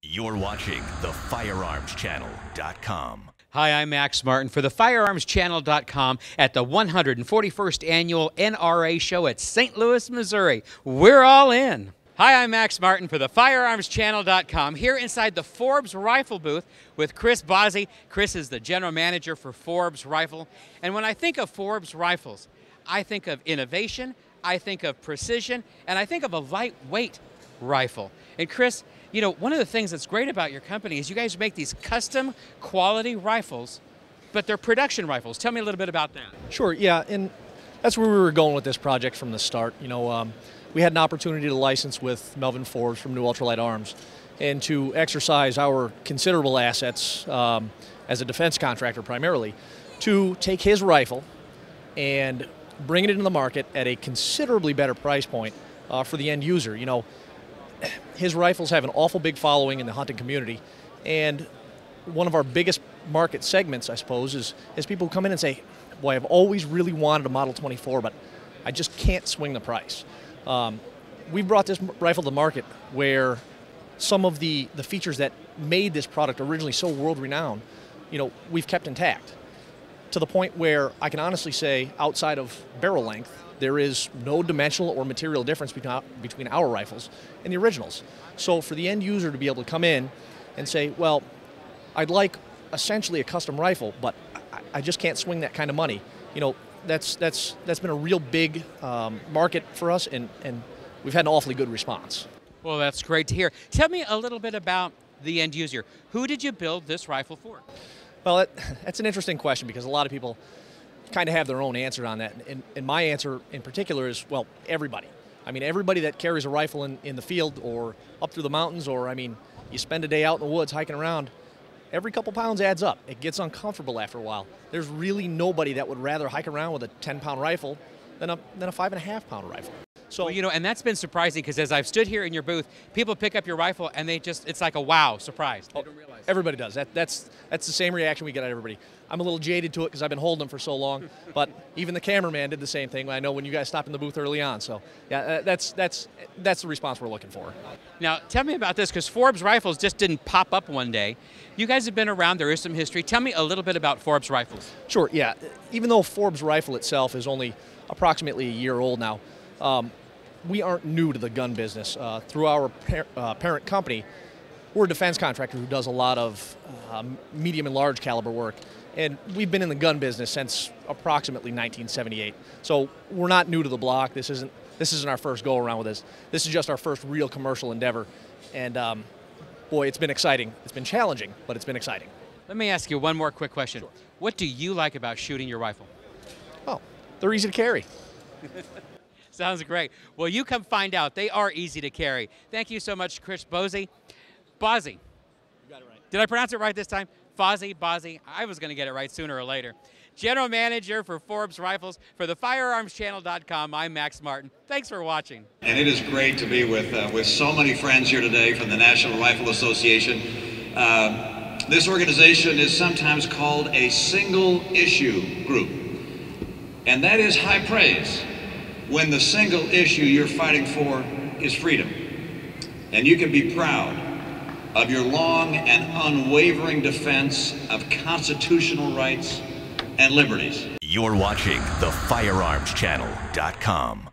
You're watching the FirearmsChannel.com. Hi, I'm Max Martin for the FirearmsChannel.com at the 141st Annual NRA Show at St. Louis, Missouri. We're all in. Hi, I'm Max Martin for the FirearmsChannel.com here inside the Forbes Rifle booth with Chris Bozzi. Chris is the general manager for Forbes Rifle. And when I think of Forbes Rifles, I think of innovation, I think of precision, and I think of a lightweight rifle. And Chris, you know, one of the things that's great about your company is you guys make these custom quality rifles, but they're production rifles. Tell me a little bit about that. Sure, yeah, and that's where we were going with this project from the start. You know, we had an opportunity to license with Melvin Forbes from New Ultralight Arms and to exercise our considerable assets as a defense contractor primarily to take his rifle and bring it into the market at a considerably better price point for the end user. You know, his rifles have an awful big following in the hunting community, and one of our biggest market segments, I suppose, is people who come in and say, boy, I've always really wanted a Model 24, but I just can't swing the price. We've brought this rifle to market where some of the features that made this product originally so world-renowned, you know, we've kept intact, to the point where I can honestly say, outside of barrel length, there is no dimensional or material difference between our rifles and the originals. So for the end user to be able to come in and say, well, I'd like essentially a custom rifle, but I just can't swing that kind of money. You know, that's been a real big market for us, and we've had an awfully good response. Well, that's great to hear. Tell me a little bit about the end user. Who did you build this rifle for? Well, that's an interesting question because a lot of people kind of have their own answer on that. And my answer in particular is, well, everybody. I mean, everybody that carries a rifle in the field or up through the mountains, or, I mean, you spend a day out in the woods hiking around, every couple pounds adds up. It gets uncomfortable after a while. There's really nobody that would rather hike around with a 10-pound rifle than a 5.5-pound rifle. So, well, you know, and that's been surprising because as I've stood here in your booth, people pick up your rifle and it's like a wow surprise. They don't realize. Everybody does. That's the same reaction we get at everybody. I'm a little jaded to it because I've been holding them for so long, but even the cameraman did the same thing. I know when you guys stopped in the booth early on. So yeah, that's the response we're looking for. Now, tell me about this, because Forbes Rifles just didn't pop up one day. You guys have been around. There is some history. Tell me a little bit about Forbes Rifles. Sure. Yeah. Even though Forbes Rifle itself is only approximately a year old now, we aren't new to the gun business. Through our parent company, we're a defense contractor who does a lot of medium and large caliber work. And we've been in the gun business since approximately 1978. So we're not new to the block. This isn't our first go around with this. This is just our first real commercial endeavor. And boy, it's been exciting. It's been challenging, but it's been exciting. Let me ask you one more quick question. Sure. What do you like about shooting your rifle? Oh, they're easy to carry. Sounds great. Well, you come find out. They are easy to carry. Thank you so much, Chris Bozzi. Bozzi. You got it right. Did I pronounce it right this time? Bozzi. I was going to get it right sooner or later. General Manager for Forbes Rifles for the FirearmsChannel.com. I'm Max Martin. Thanks for watching. And it is great to be with so many friends here today from the National Rifle Association. This organization is sometimes called a single-issue group, and that is high praise when the single issue you're fighting for is freedom. And you can be proud of your long and unwavering defense of constitutional rights and liberties. You're watching the FirearmsChannel.com.